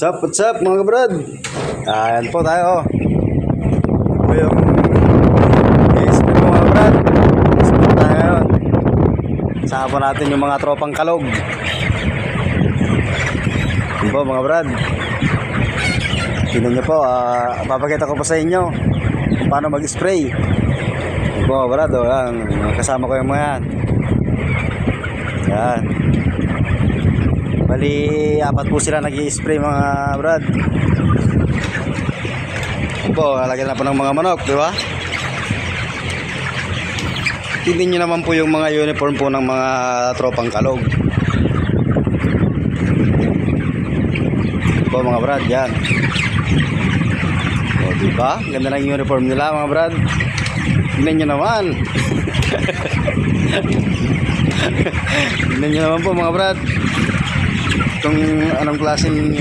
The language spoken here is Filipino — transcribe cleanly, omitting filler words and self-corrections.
What's up mga kabrad? Ayan po tayo. Ito yung i-spin mo mga kabrad. I-spin tayo ngayon. Saka po natin yung mga tropang kalog. Ayan po mga kabrad. Tingnan nyo po, papakita ko po sa inyo kung paano mag-spray. Ayan po mga kabrad, ayan, kasama ko yung mga yan. Ayan. Bali, apat po sila nag-i-spray mga brad. Po, lalagyan na po ng mga manok, di ba? Tingnan nyo naman po yung mga uniform po ng mga tropang kalog. Po mga brad, yan. O, di ba? Ganda ng uniform nila mga brad. Tingnan nyo naman. Tingnan nyo naman po mga brad. Kung anong klaseng